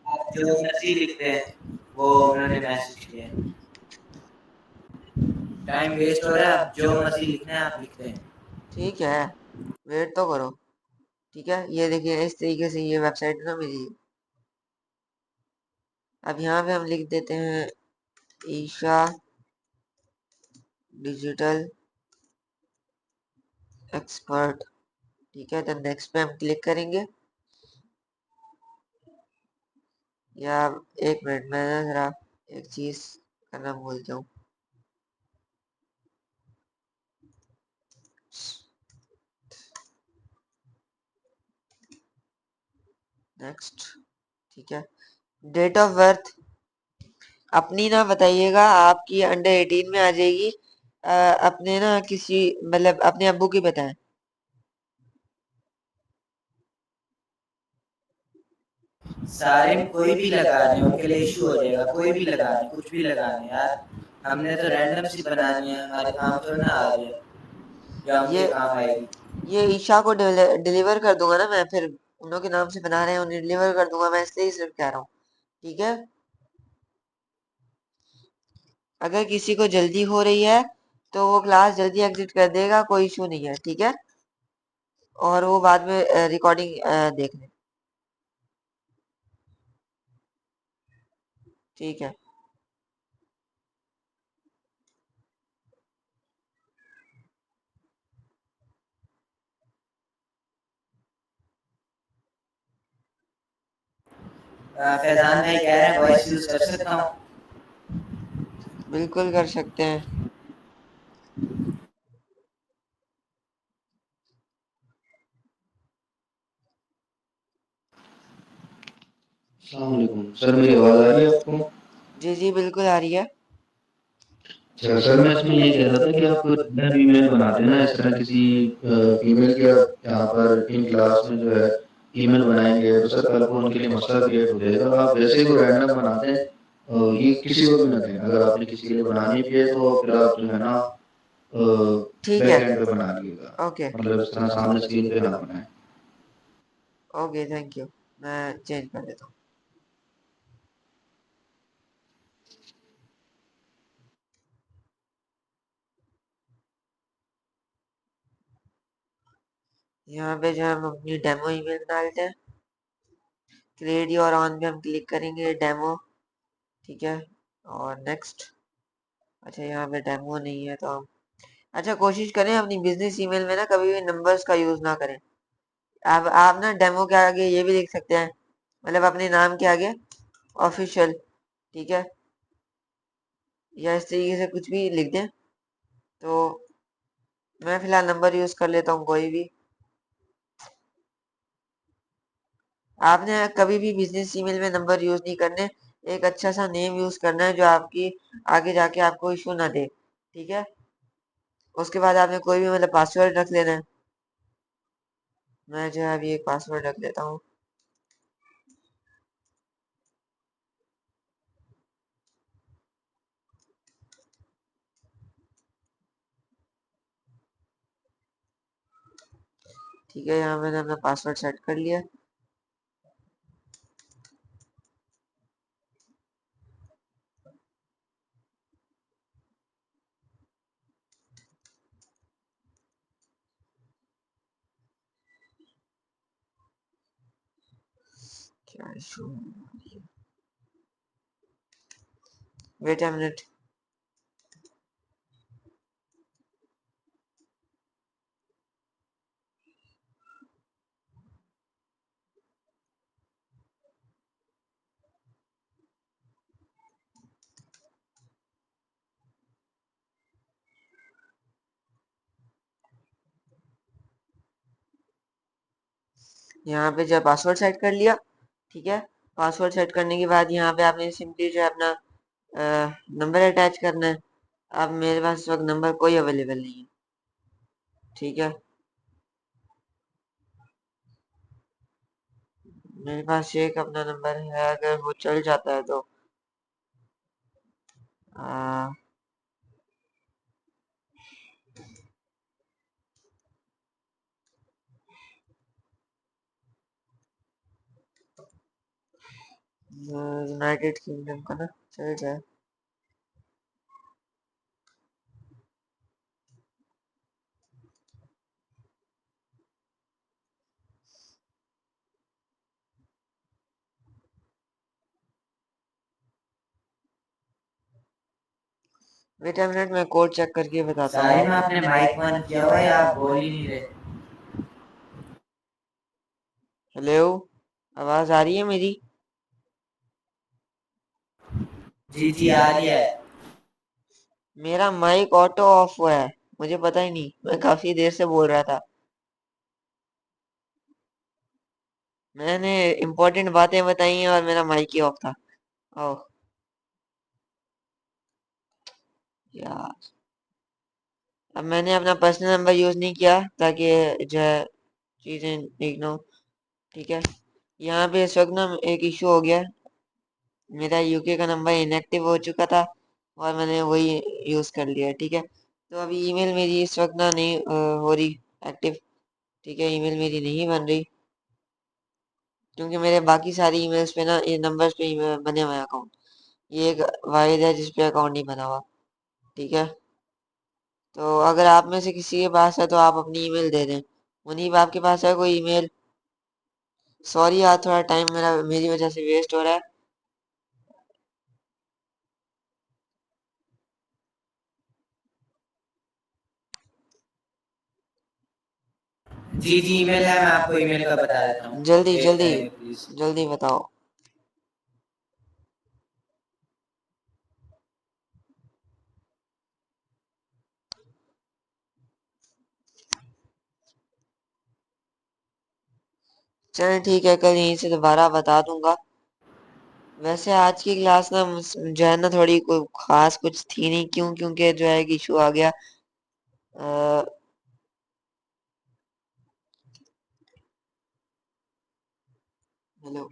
आप जो मर्जी लिखते हैं, वो उन्होंने मैसेज किया है। टाइम वेस्ट हो रहा है, आप जो मर्जी लिखना है आप लिखते हैं। ठीक है, वेट तो करो, ठीक है। ये देखिए इस तरीके से ये वेबसाइट ना मेरी। अब यहाँ पे हम लिख देते हैं ईशा डिजिटल एक्सपर्ट, ठीक है। तो नेक्स्ट पे हम क्लिक करेंगे। या एक मिनट, मैं ना जरा एक चीज करना भूल जाऊँ। नेक्स्ट। ठीक है। डेट ऑफ बर्थ अपनी ना बताइएगा, आपकी अंडर 18 में आ जाएगी। अपने ना किसी मतलब अपने अब्बू की बताएं। सारे में कोई भी लगा दें, उनके लिए इशू हो जाएगा। कोई भी लगा दें, कुछ भी लगा दें यार। हमने तो रैंडम सी बनानी है, हमारे काम थोड़ा ना आ रही है या ये उनके काम आएगी। ये ईशा को डिलीवर कर दूंगा ना मैं, फिर उन लोग के नाम से बना रहे हैं, उन्हें डिलीवर कर दूंगा मैं, इसलिए ही सिर्फ कह रहा हूँ। ठीक है। अगर किसी को जल्दी हो रही है तो वो क्लास जल्दी एग्जिट कर देगा, कोई इशू नहीं है। ठीक है। और वो बाद में रिकॉर्डिंग देख ले। ठीक है। फैजान भाई कह रहे हैं वॉइस यूज कर सकता हूँ। बिल्कुल कर सकते हैं। अस्सलाम वालेकुम सर, मेरी आवाज़ आ रही है आपको? जी जी बिल्कुल आ रही है। अच्छा सर, मैं इसमें ये कह रहा था कि आप जेंडर ईमेल बनाते हैं ना, इस तरह किसी फीमेल के आप यहाँ पर इन क्लास में जो है ईमेल बनाएंगे तो सर कल को उनके लिए मसला क्रिएट हो जाएगा। आप वैसे ही को रैंडम बनाते हैं, ये किसी को भी ना दें। अगर आपने किसी के लिए बनानी भी है तो फिर आप जो है ना ठीक है। बैक एंड पे बना लीजिएगा, ओके। मतलब इस तरह सामने स्क्रीन पे ना बनाए। Okay thank you. मैं चेंज कर देता हूँ। यहाँ पे जो है हम अपनी डेमो ईमेल बना लेते हैं। क्रिएट योर ऑन पे हम क्लिक करेंगे, डेमो। ठीक है। और नेक्स्ट। अच्छा यहाँ पे डेमो नहीं है तो हम, अच्छा कोशिश करें अपनी बिजनेस ईमेल में ना कभी भी नंबर्स का यूज ना करें। आप ना डेमो के आगे ये भी लिख सकते हैं, मतलब अपने नाम के आगे ऑफिशियल। ठीक है। या इस तरीके से कुछ भी लिख दें। तो मैं फिलहाल नंबर यूज कर लेता हूँ कोई भी। आपने कभी भी बिजनेस ईमेल में नंबर यूज नहीं करने। एक अच्छा सा नेम यूज करना है जो आपकी आगे जाके आपको इशू ना दे। ठीक है। उसके बाद आपने कोई भी मतलब पासवर्ड रख लेना है। मैं जो है अभी एक पासवर्ड रख लेता हूँ। ठीक है। यहाँ मैंने अपना पासवर्ड सेट कर लिया। क्या इशू? Wait a minute. यहाँ पे जो पासवर्ड सेट कर लिया। ठीक है। पासवर्ड सेट करने के बाद यहाँ पे आपने सिंपली जो है अपना नंबर अटैच करना है। अब मेरे पास इस वक्त नंबर कोई अवेलेबल नहीं है। ठीक है। मेरे पास एक अपना नंबर है, अगर वो चल जाता है तो यूनाइटेड किंगडम का ना चल जाए। वेट अ मिनट, मैं कोड चेक करके बताता हूँ साहिल में आपको। आपने माइक बंद किया हुआ है या आप बोल ही नहीं रहे? हेलो, आवाज आ रही है मेरी? जी जी आ रही है। मेरा माइक ऑटो ऑफ हुआ है, मुझे पता ही नहीं, मैं काफी देर से बोल रहा था। मैंने इम्पोर्टेंट बातें बताई हैं और मेरा माइक ही ऑफ था। ओह यार, अब मैंने अपना पर्सनल नंबर यूज नहीं किया ताकि जो है चीजें ठीक ना हो। ठीक है, यहाँ पे इस वक्त ना एक इशू हो गया। मेरा यूके का नंबर इनएक्टिव हो चुका था और मैंने वही यूज कर लिया। ठीक है, तो अभी ईमेल मेरी इस वक्त ना नहीं हो रही एक्टिव। ठीक है, ईमेल मेरी नहीं बन रही क्योंकि मेरे बाकी सारी ईमेल्स पे ना ये नंबर्स पे ईमेल बने हुए अकाउंट। ये एक वाहिद है जिस पे अकाउंट नहीं बना हुआ। ठीक है, तो अगर आप में से किसी के पास है तो आप अपनी ईमेल दे दें। मुनीब, आपके पास है कोई ईमेल? सॉरी यार, थोड़ा टाइम मेरा मेरी वजह से वेस्ट हो रहा है। जी जी ईमेल है, मैं आपको ईमेल का बता देता हूँ। जल्दी वेट जल्दी करेंगे प्लीज। जल्दी बताओ। चल ठीक है, कल यहीं से दोबारा बता दूंगा। वैसे आज की क्लास ना जो है ना थोड़ी कोई खास कुछ थी नहीं, क्यों? क्योंकि जो है कि इशू आ गया। अ, हेलो।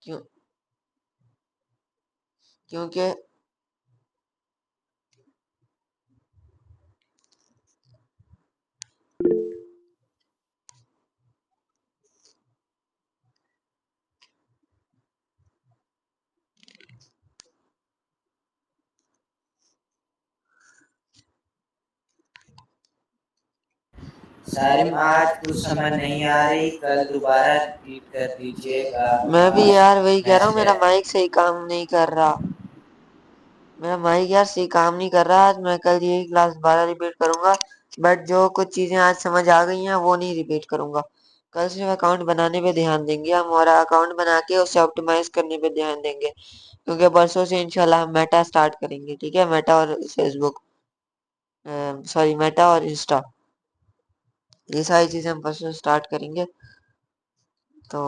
क्यों? क्योंकि सारिम आज कुछ समझ नहीं आ रही, कल दोबारा रिपीट कर दीजिएगा। मैं भी यार वही कह रहा हूँ, मैसेज मेरा है। माइक सही काम नहीं कर रहा। मेरा माइक यार सही काम नहीं कर रहा। आज मैं कल यही क्लास 12 रिपीट करूंगा, बट जो कुछ चीजें आज समझ आ गई हैं वो नहीं रिपीट करूंगा। कल सिर्फ अकाउंट बनाने पे ध्यान देंगे हम, और अकाउंट बना के उसे ऑप्टिमाइज करने पे ध्यान देंगे, क्योंकि परसों से इंशाल्लाह हम मेटा स्टार्ट करेंगे। ठीक है, मेटा और फेसबुक, सॉरी मेटा और इंस्टा, ये सारी चीजें हम परसों स्टार्ट करेंगे। तो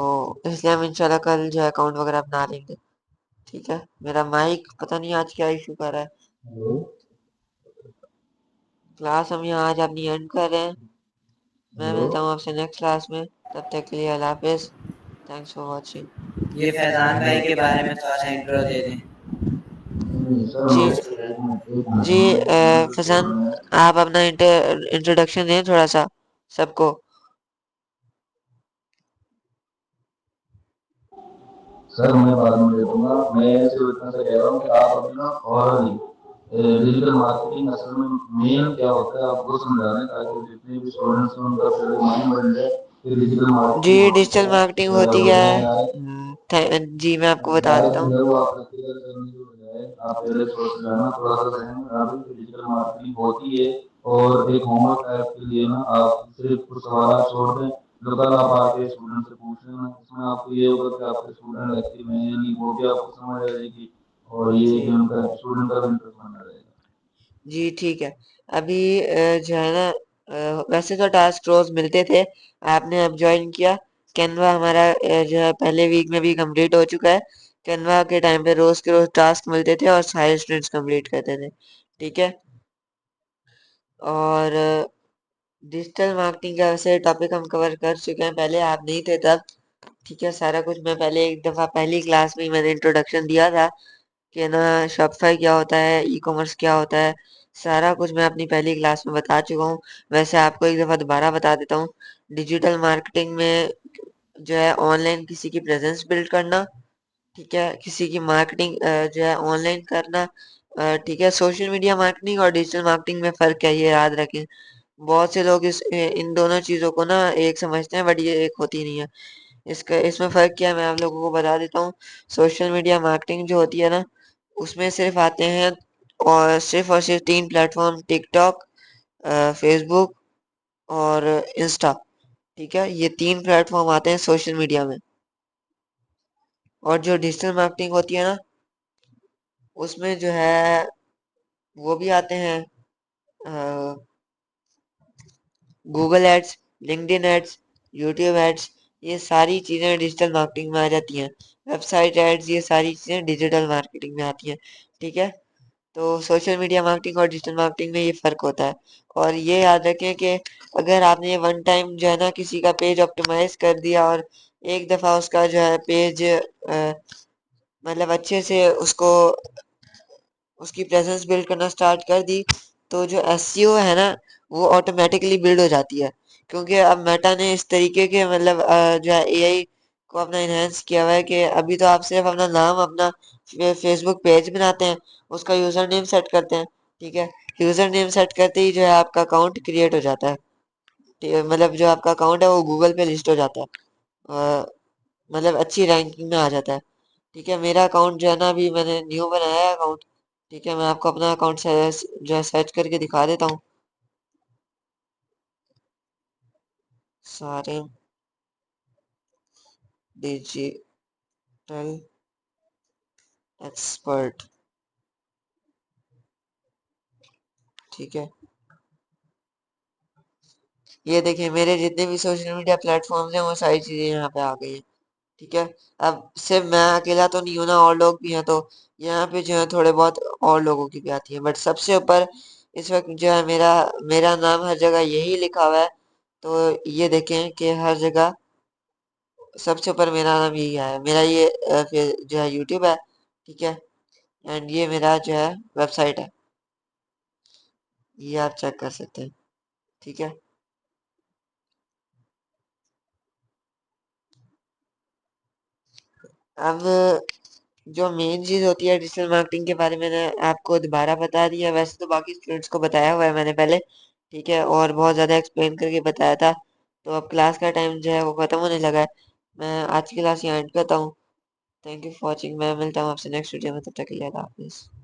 इसलिए हम इंशाल्लाह कल जो है अकाउंट वगैरह बना लेंगे। ठीक है, मेरा माइक पता नहीं आज क्या इशू कर रहा है। हेलो। क्लास हम यहाँ आज अपनी एंड कर रहे हैं। मैं हेलो। मिलता हूँ आपसे नेक्स्ट क्लास में, तब तक के लिए अल्लाह हाफिज। Thanks for watching. ये फैजान भाई के बारे में थोड़ा सा इंट्रो दे दें। नहीं सर, जी मैं एक मिनट जी, में कंप्यूटर खोल फैजान, रहे हैं। आप अपना इंट्रोडक्शन दें थोड़ा सा सबको। सर मैं बाद में दे दूंगा, मैं सिर्फ इतना सा कह रहा हूँ कि आप अभी ना फौरन ही डिजिटल मार्केटिंग असल में मेन क्या होता है आप वो समझा रहे हैं, ताकि जितने भी स्टूडेंट्स हैं उनका पहले माइंड बन जाए कि डिजिटल जी, मार्केटिंग होती डिजिटल क्या मार्केटिंग है। होती क्या होता है? है यार, जी मैं आपको बता देता डायरेक्ट हूँ। जो है वो आप प्रैक्टिकल करने की बजाय आप पहले सोच जाना, थोड़ा सा जहन में आ कि डिजिटल मार्केटिंग होती है। और एक होमवर्क टाइप के लिए ना आप सिर्फ कुछ सवाल छोड़ दें, जो कल आप आके स्टूडेंट से पूछ लेना। इसमें आपको ये होगा कि आपके स्टूडेंट एक्टिव हैं या नहीं, वो भी आपको समझ आ जाएगी। और ये कि उनका स्टूडेंट का भी इंटरेस्ट बना रहेगा। जी ठीक है। अभी जो है ना, वैसे तो टास्क रोज मिलते थे, आपने अब ज्वाइन किया। कैनवा हमारा जो है पहले वीक में भी कंप्लीट हो चुका है। कैनवा के टाइम पे रोज के रोज टास्क मिलते थे और सारे स्टूडेंट्स कंप्लीट करते थे। ठीक है, और डिजिटल मार्केटिंग का वैसे टॉपिक हम कवर कर चुके हैं पहले, आप नहीं थे तब। ठीक है, सारा कुछ मैं पहले एक दफ़ा पहली क्लास में ही मैंने इंट्रोडक्शन दिया था कि ना शॉपिफाई क्या होता है, ई कॉमर्स क्या होता है। सारा कुछ मैं अपनी पहली क्लास में बता चुका हूँ। वैसे आपको एक दफ़ा दोबारा बता देता हूँ। डिजिटल मार्केटिंग में जो है ऑनलाइन किसी की प्रेजेंस बिल्ड करना। ठीक है, किसी की मार्केटिंग जो है ऑनलाइन करना। ठीक है, सोशल मीडिया मार्केटिंग और डिजिटल मार्केटिंग में फ़र्क है ये याद रखें। बहुत से लोग इन दोनों चीज़ों को ना एक समझते हैं, बट ये एक होती नहीं है। इसका इसमें फ़र्क क्या है मैं आप लोगों को बता देता हूँ। सोशल मीडिया मार्केटिंग जो होती है ना, उसमें सिर्फ आते हैं और सिर्फ 3 प्लेटफॉर्म, टिकटॉक, फेसबुक और इंस्टा। ठीक है, ये 3 प्लेटफॉर्म आते हैं सोशल मीडिया में। और जो डिजिटल मार्केटिंग होती है ना, उसमें जो है वो भी आते हैं Google ads, LinkedIn ads, YouTube ads. ये सारी चीज़ें डिजिटल मार्केटिंग में आ जाती हैं। वेबसाइट एड्स, ये सारी चीज़ें डिजिटल मार्केटिंग में आती हैं। ठीक है, तो सोशल मीडिया मार्केटिंग और डिजिटल मार्केटिंग में ये फ़र्क होता है। और ये याद रखें कि अगर आपने वन टाइम जो है ना किसी का पेज ऑप्टिमाइज कर दिया और एक दफ़ा उसका जो है पेज मतलब अच्छे से उसको उसकी प्रेजेंस बिल्ड करना स्टार्ट कर दी, तो जो एसईओ है ना वो ऑटोमेटिकली बिल्ड हो जाती है। क्योंकि अब मेटा ने इस तरीके के मतलब जो है एआई को अपना इनहेंस किया हुआ है कि अभी तो आप सिर्फ अपना नाम, अपना फेसबुक पेज बनाते हैं, उसका यूज़र नेम सेट करते हैं। ठीक है, यूज़र नेम सेट करते ही जो है आपका अकाउंट क्रिएट हो जाता है। मतलब जो आपका अकाउंट है वो गूगल पे लिस्ट हो जाता है। मतलब अच्छी रैंकिंग में आ जाता है। ठीक है, मेरा अकाउंट जो है ना अभी मैंने न्यू बनाया है अकाउंट। ठीक है, मैं आपको अपना अकाउंट जो है सर्च करके दिखा देता हूँ। सारे डिजिटल एक्सपर्ट। ठीक है, ये देखिए मेरे जितने भी सोशल मीडिया प्लेटफॉर्म्स हैं वो सारी चीज़ें यहाँ पे आ गई हैं। ठीक है, अब सिर्फ मैं अकेला तो नहीं हूं ना, और लोग भी हैं, तो यहाँ पे जो है थोड़े बहुत और लोगों की भी आती है, बट सबसे ऊपर इस वक्त जो है मेरा मेरा नाम हर जगह यही लिखा हुआ है। तो ये देखें कि हर जगह सबसे ऊपर मेरा नाम यही है। मेरा ये फिर जो है यूट्यूब है। ठीक है, एंड ये मेरा जो है वेबसाइट है, ये आप चेक कर सकते हैं। ठीक है, अब जो मेन चीज़ होती है डिजिटल मार्केटिंग के बारे में मैंने आपको दोबारा बता दिया। वैसे तो बाकी स्टूडेंट्स को बताया हुआ है मैंने पहले। ठीक है, और बहुत ज़्यादा एक्सप्लेन करके बताया था। तो अब क्लास का टाइम जो है वो ख़त्म होने लगा है। मैं आज की क्लास यहाँ एंड करता हूँ। Thank you for watching. मैं मिलता हूँ आपसे नेक्स्ट वीडियो में, तब तक के लिए अल्लाह हाफिज़।